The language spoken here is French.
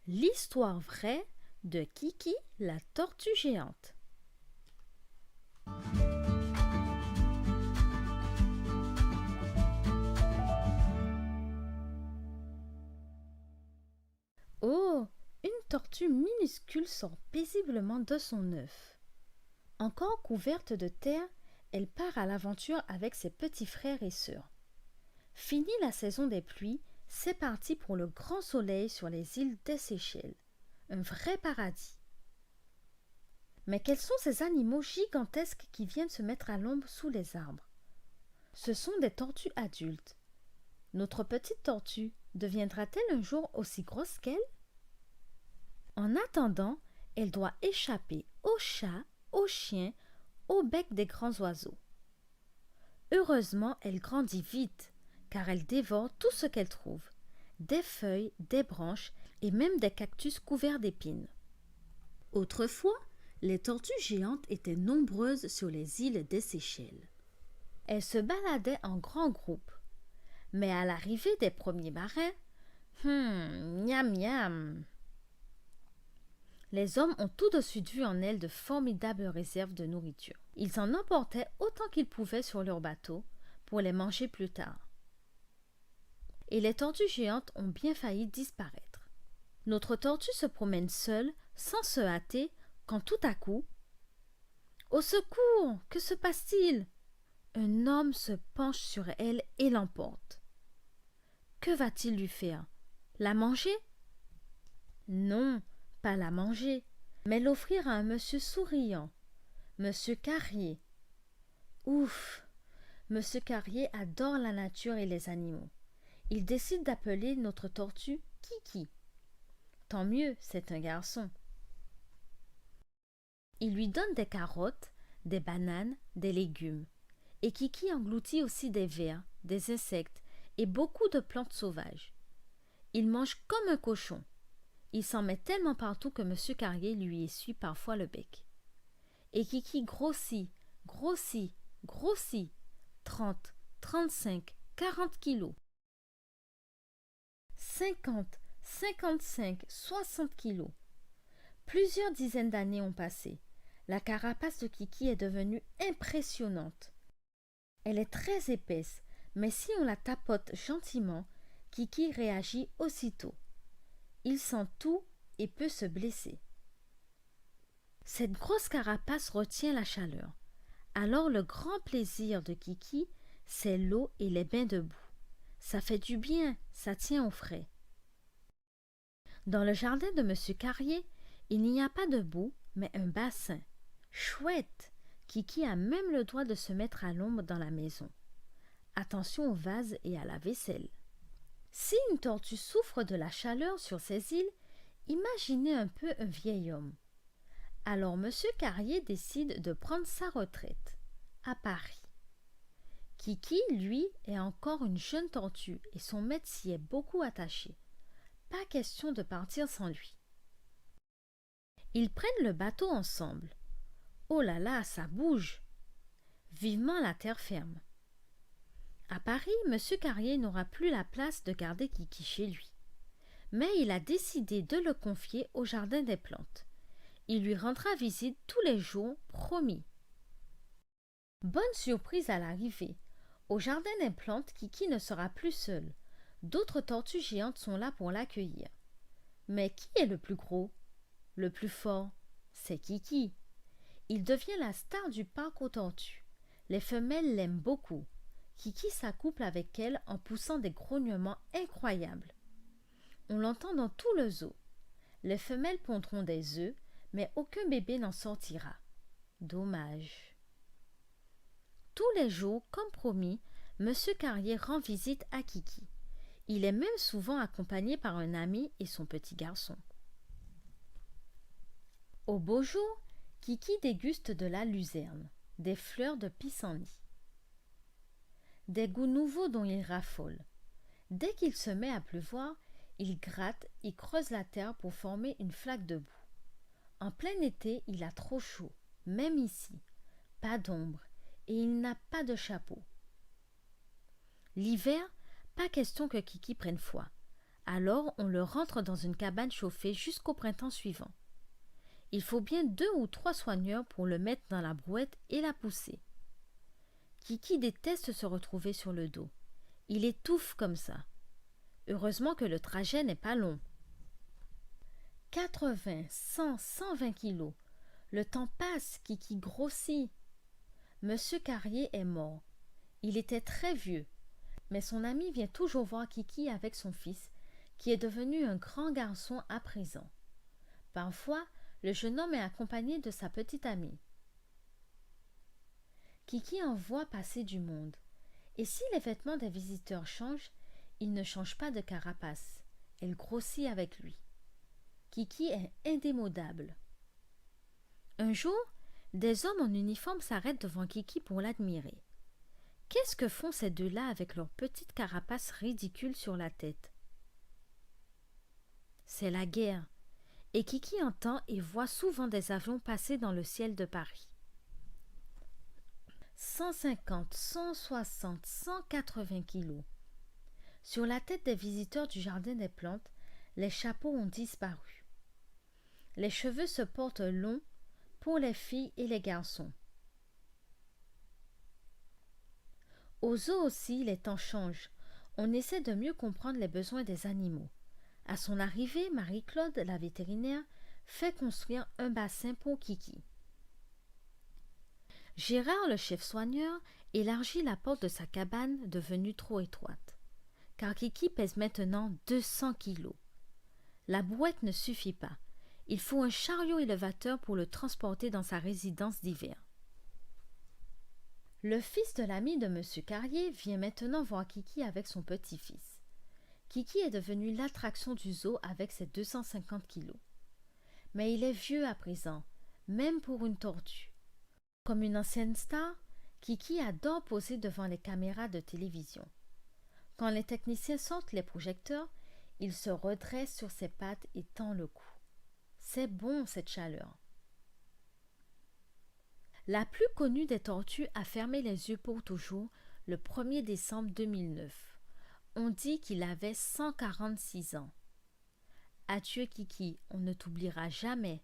L'histoire vraie de Kiki la tortue géante. Oh, une tortue minuscule sort paisiblement de son œuf. Encore couverte de terre, elle part à l'aventure avec ses petits frères et sœurs. Fini la saison des pluies, c'est parti pour le grand soleil sur les îles des Seychelles. Un vrai paradis. Mais quels sont ces animaux gigantesques qui viennent se mettre à l'ombre sous les arbres? Ce sont des tortues adultes. Notre petite tortue deviendra-t-elle un jour aussi grosse qu'elle? En attendant, elle doit échapper aux chats, aux chiens, au bec des grands oiseaux. Heureusement, elle grandit vite, car elle dévore tout ce qu'elle trouve, des feuilles, des branches et même des cactus couverts d'épines. Autrefois, les tortues géantes étaient nombreuses sur les îles des Seychelles. Elles se baladaient en grands groupes. Mais à l'arrivée des premiers marins, miam miam. Les hommes ont tout de suite vu en elles de formidables réserves de nourriture. Ils en emportaient autant qu'ils pouvaient sur leurs bateaux pour les manger plus tard. Et les tortues géantes ont bien failli disparaître. Notre tortue se promène seule, sans se hâter, quand tout à coup... Au secours! Que se passe-t-il? Un homme se penche sur elle et l'emporte. Que va-t-il lui faire? La manger? Non, pas la manger, mais l'offrir à un monsieur souriant, monsieur Carrier. Ouf! Monsieur Carrier adore la nature et les animaux. Il décide d'appeler notre tortue Kiki. Tant mieux, c'est un garçon. Il lui donne des carottes, des bananes, des légumes. Et Kiki engloutit aussi des vers, des insectes et beaucoup de plantes sauvages. Il mange comme un cochon. Il s'en met tellement partout que monsieur Carrier lui essuie parfois le bec. Et Kiki grossit, grossit, grossit. 30, 35, 40 kilos. 50, 55, 60 kilos. Plusieurs dizaines d'années ont passé. La carapace de Kiki est devenue impressionnante. Elle est très épaisse, mais si on la tapote gentiment, Kiki réagit aussitôt. Il sent tout et peut se blesser. Cette grosse carapace retient la chaleur. Alors le grand plaisir de Kiki, c'est l'eau et les bains de boue. Ça fait du bien, ça tient au frais. Dans le jardin de monsieur Carrier, il n'y a pas de boue, mais un bassin. Chouette! Kiki a même le droit de se mettre à l'ombre dans la maison. Attention aux vases et à la vaisselle. Si une tortue souffre de la chaleur sur ces îles, imaginez un peu un vieil homme. Alors monsieur Carrier décide de prendre sa retraite, à Paris. Kiki, lui, est encore une jeune tortue et son maître s'y est beaucoup attaché. Pas question de partir sans lui. Ils prennent le bateau ensemble. Oh là là, ça bouge! Vivement la terre ferme. À Paris, monsieur Carrier n'aura plus la place de garder Kiki chez lui. Mais il a décidé de le confier au jardin des plantes. Il lui rendra visite tous les jours, promis. Bonne surprise à l'arrivée. Au jardin des plantes, Kiki ne sera plus seule. D'autres tortues géantes sont là pour l'accueillir. Mais qui est le plus gros? Le plus fort? C'est Kiki. Il devient la star du parc aux tortues. Les femelles l'aiment beaucoup. Kiki s'accouple avec elle en poussant des grognements incroyables. On l'entend dans tout le zoo. Les femelles pondront des œufs, mais aucun bébé n'en sortira. Dommage. Tous les jours, comme promis, monsieur Carrier rend visite à Kiki. Il est même souvent accompagné par un ami et son petit garçon. Au beau jour, Kiki déguste de la luzerne, des fleurs de pissenlit. Des goûts nouveaux dont il raffole. Dès qu'il se met à pleuvoir, il gratte et creuse la terre pour former une flaque de boue. En plein été, il a trop chaud, même ici. Pas d'ombre, et il n'a pas de chapeau. L'hiver, pas question que Kiki prenne froid. Alors on le rentre dans une cabane chauffée jusqu'au printemps suivant. Il faut bien 2 ou 3 soigneurs pour le mettre dans la brouette et la pousser. Kiki déteste se retrouver sur le dos. Il étouffe comme ça. Heureusement que le trajet n'est pas long. 80, 100, 120 kilos. Le temps passe, Kiki grossit. Monsieur Carrier est mort. Il était très vieux. Mais son ami vient toujours voir Kiki avec son fils, qui est devenu un grand garçon à présent. Parfois, le jeune homme est accompagné de sa petite amie. Kiki en voit passer du monde. Et si les vêtements des visiteurs changent, il ne change pas de carapace. Elle grossit avec lui. Kiki est indémodable. Un jour, des hommes en uniforme s'arrêtent devant Kiki pour l'admirer. Qu'est-ce que font ces deux-là avec leur petite carapace ridicule sur la tête? C'est la guerre, et Kiki entend et voit souvent des avions passer dans le ciel de Paris. 150, 160, 180 kilos. Sur la tête des visiteurs du jardin des plantes, les chapeaux ont disparu. Les cheveux se portent longs pour les filles et les garçons. Aux zoos aussi, les temps changent. On essaie de mieux comprendre les besoins des animaux. À son arrivée, Marie-Claude, la vétérinaire, fait construire un bassin pour Kiki. Gérard, le chef soigneur, élargit la porte de sa cabane devenue trop étroite, car Kiki pèse maintenant 200 kilos. La brouette ne suffit pas. Il faut un chariot élevateur pour le transporter dans sa résidence d'hiver. Le fils de l'ami de M. Carrier vient maintenant voir Kiki avec son petit-fils. Kiki est devenu l'attraction du zoo avec ses 250 kilos. Mais il est vieux à présent, même pour une tortue. Comme une ancienne star, Kiki adore poser devant les caméras de télévision. Quand les techniciens sortent les projecteurs, il se redresse sur ses pattes et tend le cou. C'est bon cette chaleur. La plus connue des tortues a fermé les yeux pour toujours le 1er décembre 2009. On dit qu'il avait 146 ans. Adieu Kiki, on ne t'oubliera jamais.